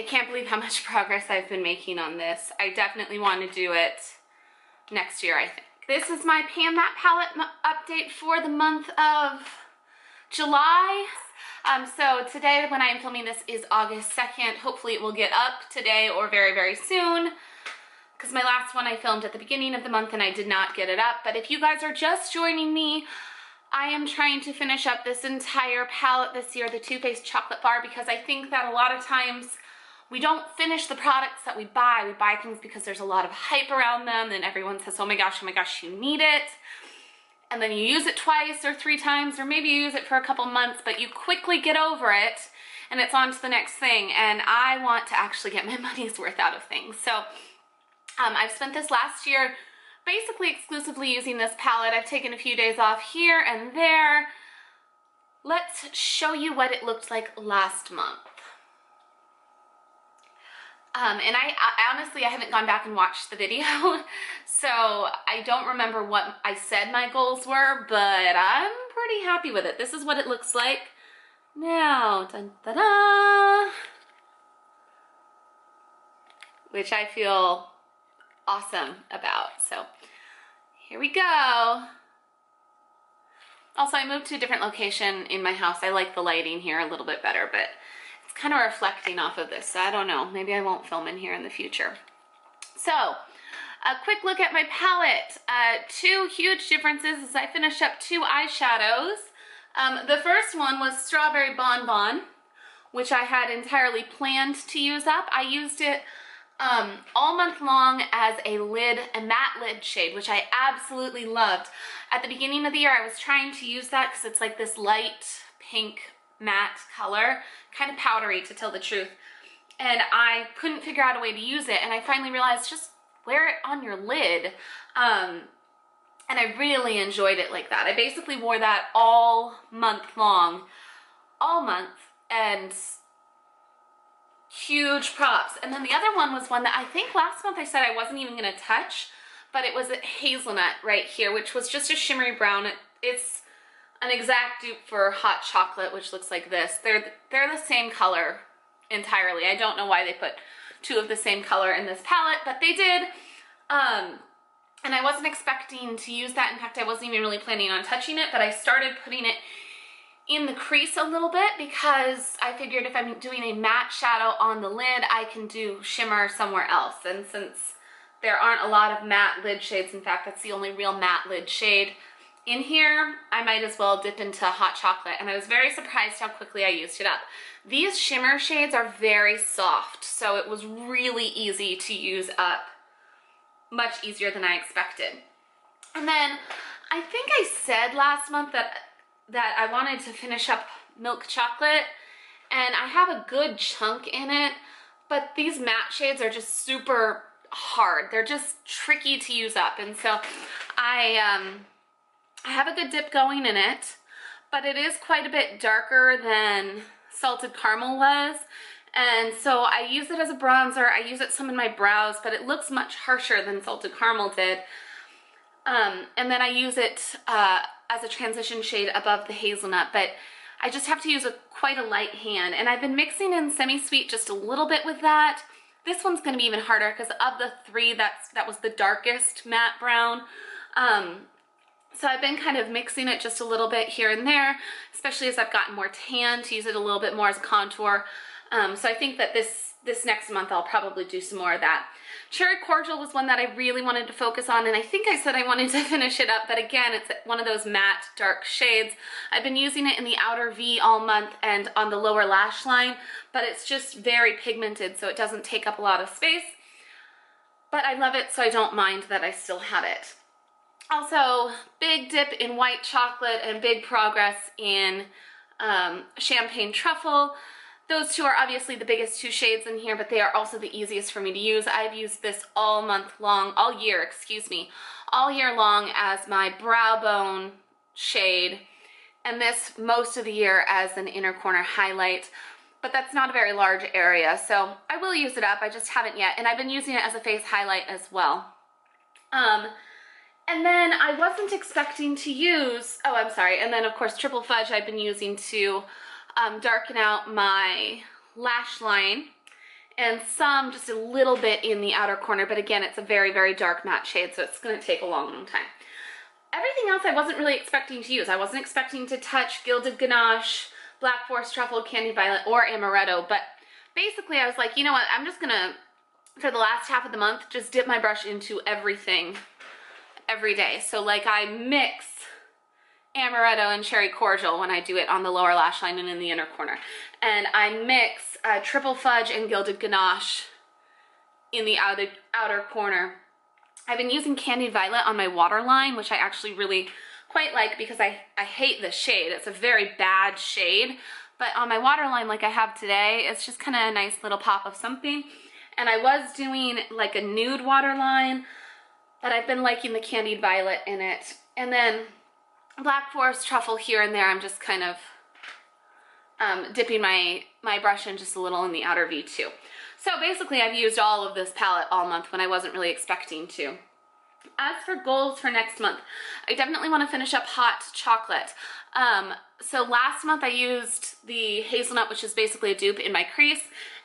I can't believe how much progress I've been making on this. I definitely want to do it next year, I think. This is my Pan That palette update for the month of July. So today, when I'm filming this, is August 2nd. Hopefully it will get up today or very, very soon, because my last one I filmed at the beginning of the month and I did not get it up. But if you guys are just joining me, I am trying to finish up this entire palette this year, the Too Faced Chocolate Bar, because I think that a lot of times we don't finish the products that we buy. We buy things because there's a lot of hype around them, and everyone says, oh my gosh, you need it. And then you use it twice or 3 times, or maybe you use it for a couple months, but you quickly get over it and it's on to the next thing. And I want to actually get my money's worth out of things. So I've spent this last year basically exclusively using this palette. I've taken a few days off here and there. Let's show you what it looked like last month. And I honestly, I haven't gone back and watched the video, so I don't remember what I said my goals were, but I'm pretty happy with it. This is what it looks like now, dun, da, da, which I feel awesome about. So here we go. Also, I moved to a different location in my house. I like the lighting here a little bit better, but it's kind of reflecting off of this, so I don't know. Maybe I won't film in here in the future. So, a quick look at my palette. 2 huge differences as I finished up 2 eyeshadows. The first one was Strawberry Bonbon, which I had entirely planned to use up. I used it all month long as a matte lid shade, which I absolutely loved. At the beginning of the year, I was trying to use that because it's like this light pink matte color, kind of powdery to tell the truth, and I couldn't figure out a way to use it, and I finally realized just wear it on your lid, and I really enjoyed it like that. I basically wore that all month long, and huge props. And then the other one was one that I think last month I said I wasn't even going to touch, but it was a hazelnut right here, which was just a shimmery brown. It's an exact dupe for Hot Chocolate, which looks like this. They're the same color entirely. I don't know why they put 2 of the same color in this palette, but they did. And I wasn't expecting to use that. In fact, I wasn't even really planning on touching it, but I started putting it in the crease a little bit because I figured if I'm doing a matte shadow on the lid, I can do shimmer somewhere else. And since there aren't a lot of matte lid shades, in fact, that's the only real matte lid shade in here, I might as well dip into Hot Chocolate, and I was very surprised how quickly I used it up. These shimmer shades are very soft, so it was really easy to use up, much easier than I expected. And then I think I said last month that I wanted to finish up Milk Chocolate, and I have a good chunk in it, but these matte shades are just super hard. They're just tricky to use up, and so I have a good dip going in it, but it is quite a bit darker than Salted Caramel was, and so I use it as a bronzer. I use it some in my brows, but it looks much harsher than Salted Caramel did. And then I use it as a transition shade above the hazelnut, but I just have to use quite a light hand, and I've been mixing in Semi-Sweet just a little bit with that. This one's going to be even harder because of the 3, that was the darkest matte brown. So I've been kind of mixing it just a little bit here and there, especially as I've gotten more tan, to use it a little bit more as a contour. So I think that this next month I'll probably do some more of that. Cherry Cordial was one that I really wanted to focus on, and I think I said I wanted to finish it up, but again, it's one of those matte dark shades. I've been using it in the outer V all month and on the lower lash line, but it's just very pigmented, so it doesn't take up a lot of space. But I love it, so I don't mind that I still have it. Also, big dip in White Chocolate and big progress in Champagne Truffle. Those 2 are obviously the biggest 2 shades in here, but they are also the easiest for me to use. I've used this all year long as my brow bone shade, and this most of the year as an inner corner highlight, but that's not a very large area, so I will use it up. I just haven't yet, and I've been using it as a face highlight as well. And then I wasn't expecting to use, and then of course Triple Fudge I've been using to darken out my lash line, and some just a little bit in the outer corner, but again, it's a very, very dark matte shade, so it's going to take a long, long time. Everything else I wasn't really expecting to use. I wasn't expecting to touch Gilded Ganache, Black Forest Truffle, Candied Violet, or Amaretto, but basically I was like, you know what, I'm just going to, for the last half of the month, just dip my brush into everything every day. So like I mix Amaretto and Cherry Cordial when I do it on the lower lash line and in the inner corner. And I mix Triple Fudge and Gilded Ganache in the outer corner. I've been using Candied Violet on my waterline, which I actually really quite like because I hate this shade. It's a very bad shade, but on my waterline like I have today, it's just kind of a nice little pop of something. And I was doing like a nude waterline, but I've been liking the Candied Violet in it. And then Black Forest Truffle here and there, I'm just kind of dipping my brush in just a little in the outer V too. So basically I've used all of this palette all month when I wasn't really expecting to. As for goals for next month, I definitely want to finish up Hot Chocolate. So last month I used the Hazelnut, which is basically a dupe, in my crease.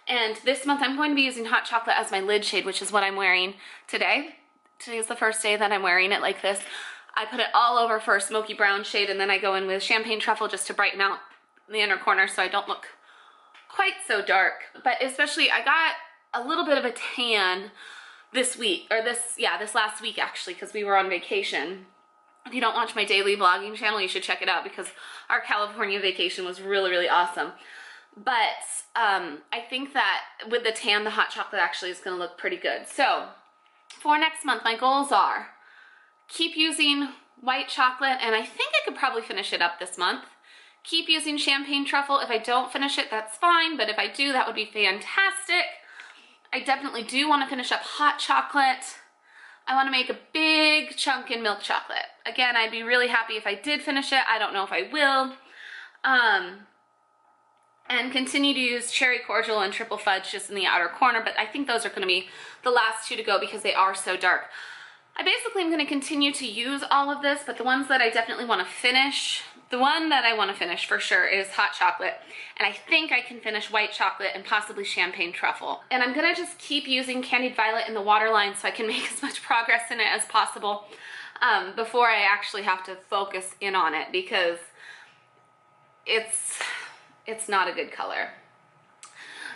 And this month I'm going to be using Hot Chocolate as my lid shade, which is what I'm wearing today. Today is the first day that I'm wearing it like this. I put it all over for a smoky brown shade, and then I go in with Champagne Truffle just to brighten out the inner corner so I don't look quite so dark. But especially I got a little bit of a tan this week, or this last week actually, because we were on vacation. If you don't watch my daily vlogging channel, you should check it out because our California vacation was really, really awesome. But I think that with the tan, the Hot Chocolate actually is going to look pretty good. So for next month, my goals are keep using White Chocolate, and I think I could probably finish it up this month. Keep using Champagne Truffle. If I don't finish it, that's fine, but if I do, that would be fantastic. I definitely do want to finish up Hot Chocolate. I want to make a big chunk in Milk Chocolate. Again, I'd be really happy if I did finish it. I don't know if I will. And continue to use Cherry Cordial and Triple Fudge just in the outer corner, but I think those are going to be the last two to go because they are so dark. I basically am going to continue to use all of this, but the ones that I definitely want to finish, the one that I want to finish for sure is Hot Chocolate, and I think I can finish White Chocolate and possibly Champagne Truffle. And I'm going to just keep using Candied Violet in the waterline so I can make as much progress in it as possible before I actually have to focus in on it, because it's not a good color.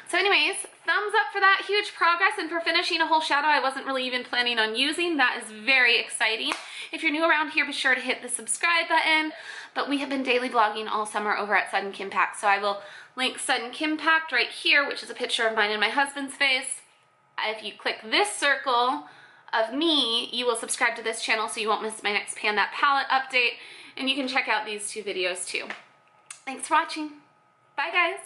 So anyways, thumbs up for that huge progress and for finishing a whole shadow I wasn't really even planning on using. That is very exciting. If you're new around here, be sure to hit the subscribe button. But we have been daily vlogging all summer over at Sudden Kimpact, so I will link Sudden Kimpact right here, which is a picture of mine and my husband's face. If you click this circle of me, you will subscribe to this channel so you won't miss my next Pan That Palette update, and you can check out these two videos too. Thanks for watching. Bye guys.